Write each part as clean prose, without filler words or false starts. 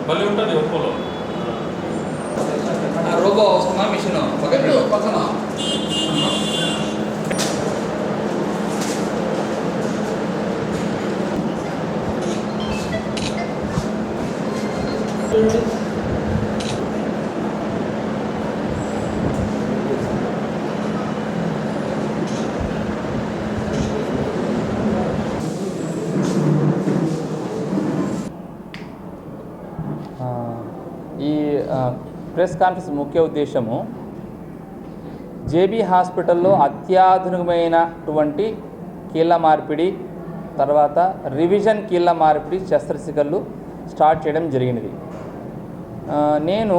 మళ్ళీ ఉంటుంది ఒప్పోలో రోబో వస్తుందా మిషన్ పక్కన ఈ ప్రెస్ కాన్ఫరెన్స్ ముఖ్య ఉద్దేశము జేబీ హాస్పిటల్లో అత్యాధునికమైనటువంటి కీళ్ళ మార్పిడి తర్వాత రివిజన్ కీళ్ళ మార్పిడి శస్త్రచికిత్సలు స్టార్ట్ చేయడం జరిగినది. నేను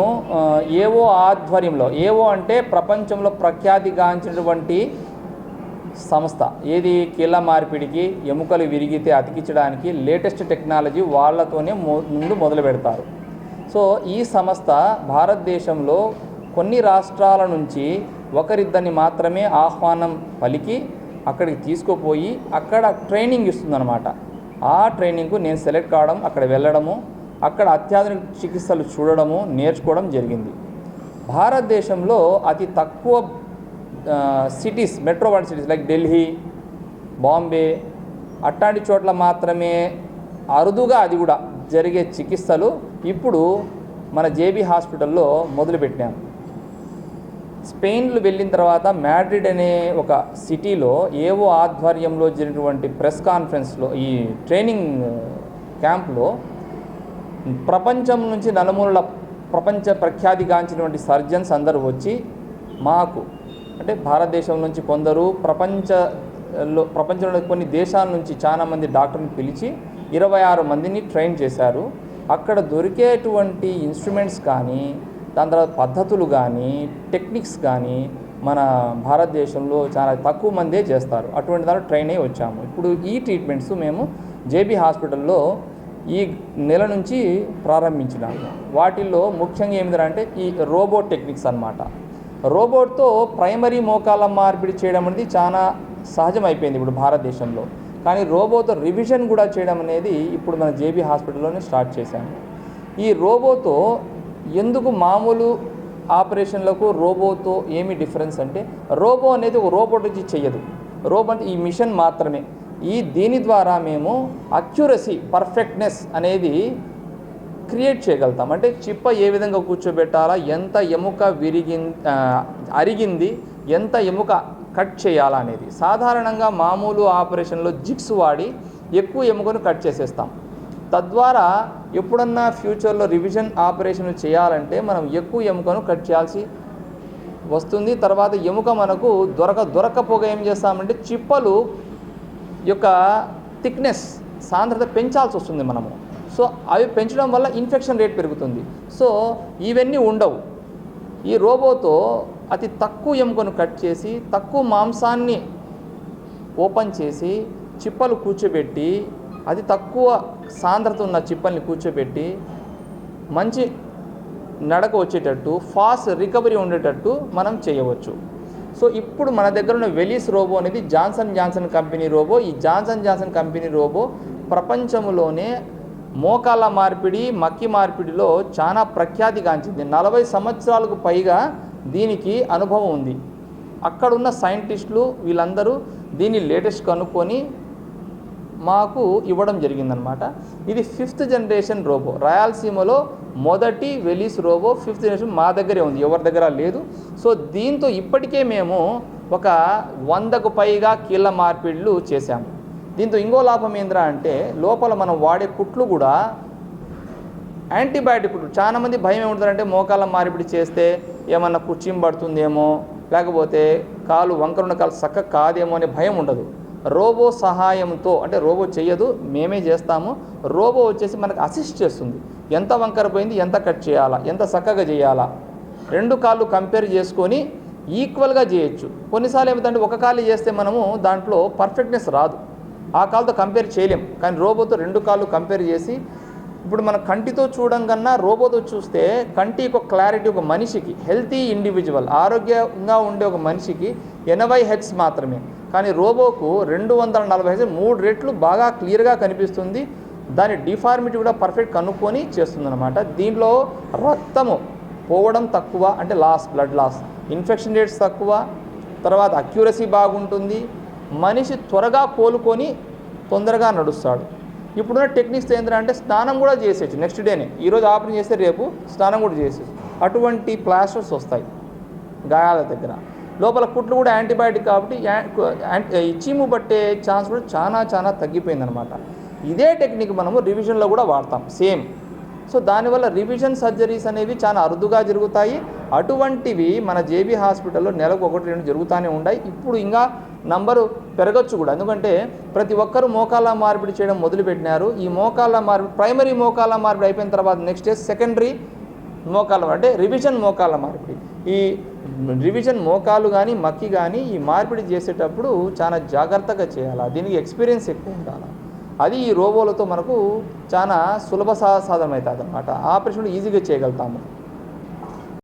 ఏవో ఆధ్వర్యంలో, ఏవో అంటే ప్రపంచంలో ప్రఖ్యాతిగాంచినటువంటి సంస్థ, ఏది కీళ్ళ మార్పిడికి ఎముకలు విరిగితే అతికించడానికి లేటెస్ట్ టెక్నాలజీ వాళ్ళతోనే ముందు మొదలు పెడతారు. సో ఈ సంస్థ భారతదేశంలో కొన్ని రాష్ట్రాల నుంచి ఒకరిద్దరిని మాత్రమే ఆహ్వానం పలికి అక్కడికి తీసుకుపోయి అక్కడ ట్రైనింగ్ ఇస్తుందన్నమాట. ఆ ట్రైనింగ్కు నేను సెలెక్ట్ కావడం, అక్కడ వెళ్ళడము, అక్కడ అత్యాధునిక చికిత్సలు చూడడము, నేర్చుకోవడం జరిగింది. భారతదేశంలో అతి తక్కువ cities, metropolitan cities like Delhi, Bombay అట్లాంటి చోట్ల మాత్రమే అరుదుగా అది కూడా జరిగే చికిత్సలు ఇప్పుడు మన జేబీ హాస్పిటల్లో మొదలుపెట్టాము. స్పెయిన్లో వెళ్ళిన తర్వాత మాడ్రిడ్ అనే ఒక సిటీలో ఏవో ఆధ్వర్యంలో జరిగినటువంటి ప్రెస్ కాన్ఫరెన్స్లో, ఈ ట్రైనింగ్ క్యాంప్లో ప్రపంచం నుంచి నలుమూలల ప్రపంచ ప్రఖ్యాతిగాంచినటువంటి సర్జన్స్ అందరూ వచ్చి మాకు, అంటే భారతదేశం నుంచి కొందరు, ప్రపంచంలో కొన్ని దేశాల నుంచి చాలామంది డాక్టర్ని పిలిచి 26 మందిని ట్రైన్ చేశారు. అక్కడ దొరికేటువంటి ఇన్స్ట్రుమెంట్స్ కానీ, దాని తర్వాత పద్ధతులు కానీ, టెక్నిక్స్ కానీ మన భారతదేశంలో చాలా తక్కువ మందే చేస్తారు. అటువంటి దాంట్లో ట్రైన్ అయ్యి వచ్చాము. ఇప్పుడు ఈ ట్రీట్మెంట్స్ మేము జేబీ హాస్పిటల్లో ఈ నెల నుంచి ప్రారంభించినాము. వాటిల్లో ముఖ్యంగా ఏమిటంటే ఈ రోబోట్ టెక్నిక్స్ అన్నమాట. రోబోట్తో ప్రైమరీ మోకాళ్ళ మార్పిడి చేయడం అనేది చాలా సహజం అయిపోయింది ఇప్పుడు భారతదేశంలో. కానీ రోబోతో రివిజన్ కూడా చేయడం అనేది ఇప్పుడు మన జేబీ హాస్పిటల్లోనే స్టార్ట్ చేశాము. ఈ రోబోతో ఎందుకు మామూలు ఆపరేషన్లకు రోబోతో ఏమి డిఫరెన్స్ అంటే, రోబో అనేది ఒక రోబోట్ నుంచి చెయ్యదు. రోబో అంటే ఈ మిషన్ మాత్రమే. దీని ద్వారా మేము అక్యురసీ, పర్ఫెక్ట్నెస్ అనేది క్రియేట్ చేయగలుగుతాం. అంటే చిప్ప ఏ విధంగా కూర్చోబెట్టాలా, ఎంత ఎముక అరిగింది, ఎంత ఎముక కట్ చేయాలా అనేది. సాధారణంగా మామూలు ఆపరేషన్లో జిగ్స్ వాడి ఎక్కువ ఎముకను కట్ చేసేస్తాం. తద్వారా ఎప్పుడన్నా ఫ్యూచర్లో రివిజన్ ఆపరేషన్ చేయాలంటే మనం ఎక్కువ ఎముకను కట్ చేయాల్సి వస్తుంది. తర్వాత ఎముక మనకు దొరకపోగా ఏం చేస్తామంటే చిప్పలు యొక్క థిక్నెస్, సాంద్రత పెంచాల్సి వస్తుంది మనము. సో అవి పెంచడం వల్ల ఇన్ఫెక్షన్ రేట్ పెరుగుతుంది. సో ఇవన్నీ ఉండవు. ఈ రోబోతో అతి తక్కువ ఎముకను కట్ చేసి, తక్కువ మాంసాన్ని ఓపెన్ చేసి, చిప్పలు కూర్చోబెట్టి, అతి తక్కువ సాంద్రత ఉన్న చిప్పల్ని కూర్చోబెట్టి మంచి నడక వచ్చేటట్టు, ఫాస్ట్ రికవరీ ఉండేటట్టు మనం చేయవచ్చు. సో ఇప్పుడు మన దగ్గర ఉన్న వెలీస్ రోబో అనేది జాన్సన్ జాన్సన్ కంపెనీ రోబో. ఈ జాన్సన్ జాన్సన్ కంపెనీ రోబో ప్రపంచంలోనే మోకాళ్ళ మార్పిడి, మక్కి మార్పిడిలో చాలా ప్రఖ్యాతిగాంచింది. 40 సంవత్సరాలకు పైగా దీనికి అనుభవం ఉంది. అక్కడున్న సైంటిస్టులు వీళ్ళందరూ దీన్ని లేటెస్ట్ కనుక్కొని మాకు ఇవ్వడం జరిగిందనమాట. ఇది 5th జనరేషన్ రోబో. రాయలసీమలో మొదటి వెలీస్ రోబో 5th జనరేషన్ మా దగ్గరే ఉంది, ఎవరి దగ్గర లేదు. సో దీంతో ఇప్పటికే మేము ఒక 100కు పైగా కీళ్ళ మార్పిడులు చేశాము. దీంతో ఇంకో లాభం ఏంద్రా అంటే, లోపల మనం వాడే కుట్లు కూడా యాంటీబయాటిక్ కుట్లు. చాలామంది భయం ఏముంటుందంటే మోకాళ్ళ మార్పిడి చేస్తే ఏమన్నా కుర్చీం పడుతుందేమో, లేకపోతే కాలు వంకరున్న కాలు చక్కగా కాదేమో అనే భయం ఉండదు. రోబో సహాయంతో, అంటే రోబో చెయ్యదు, మేమే చేస్తాము. రోబో వచ్చేసి మనకు అసిస్ట్ చేస్తుంది. ఎంత వంకర పోయింది, ఎంత కట్ చేయాలా, ఎంత చక్కగా చేయాలా, 2 కాళ్ళు కంపేర్ చేసుకొని ఈక్వల్గా చేయొచ్చు. కొన్నిసార్లు ఏమిటంటే ఒక కాళ్ళు చేస్తే మనము దాంట్లో పర్ఫెక్ట్నెస్ రాదు, ఆ కాలుతో కంపేర్ చేయలేం. కానీ రోబోతో 2 కాళ్ళు కంపేర్ చేసి, ఇప్పుడు మన కంటితో చూడడం కన్నా రోబోతో చూస్తే కంటి యొక్క క్లారిటీ, ఒక మనిషికి హెల్తీ ఇండివిజువల్, ఆరోగ్యంగా ఉండే ఒక మనిషికి 80 హెర్ట్జ్ మాత్రమే. కానీ రోబోకు 240 హెర్ట్జ్, 3 రెట్లు బాగా క్లియర్గా కనిపిస్తుంది. దాని డిఫార్మిటీ కూడా పర్ఫెక్ట్ కనుక్కొని చేస్తుందన్నమాట. దీంట్లో రక్తము పోవడం తక్కువ, అంటే బ్లడ్ లాస్, ఇన్ఫెక్షన్ రేట్స్ తక్కువ, తర్వాత అక్యూరసీ బాగుంటుంది, మనిషి త్వరగా కోలుకొని తొందరగా నడుస్తాడు. ఇప్పుడున్న టెక్నిక్స్ ఏంటంటే స్నానం కూడా చేసేయచ్చు నెక్స్ట్ డేనే. ఈరోజు ఆపరేషన్ చేస్తే రేపు స్నానం కూడా చేసేయచ్చు. అటువంటి ప్లాస్టర్స్ వస్తాయి గాయాల దగ్గర. లోపల కుట్లు కూడా యాంటీబయాటిక్ కాబట్టి చీము పట్టే ఛాన్స్ కూడా చాలా తగ్గిపోయిందనమాట. ఇదే టెక్నిక్ మనము రివిజన్లో కూడా వాడతాం సేమ్. సో దానివల్ల రివిజన్ సర్జరీస్ అనేవి చాలా అరుదుగా జరుగుతాయి. అటువంటివి మన జేబీ హాస్పిటల్లో నెలకు 1-2 జరుగుతూనే ఉన్నాయి. ఇప్పుడు ఇంకా నంబరు పెరగచ్చు కూడా, ఎందుకంటే ప్రతి ఒక్కరూ మోకాళ్ళ మార్పిడి చేయడం మొదలుపెట్టినారు. ఈ మోకాళ్ళ మార్పిడి, ప్రైమరీ మోకాళ్ళ మార్పిడి అయిపోయిన తర్వాత నెక్స్ట్ డే సెకండరీ మోకాళ్ళ, అంటే రివిజన్ మోకాళ్ళ మార్పిడి. ఈ రివిజన్ మోకాలు కానీ మక్కి కానీ ఈ మార్పిడి చేసేటప్పుడు చాలా జాగ్రత్తగా చేయాలి. దీనికి ఎక్స్పీరియన్స్ ఎక్కువ ఉండాలి. అది ఈ రోబోలతో మనకు చాలా సులభ సాధనం అవుతుంది అన్నమాట. ఆపరేషన్ ఈజీగా చేయగలుగుతాము.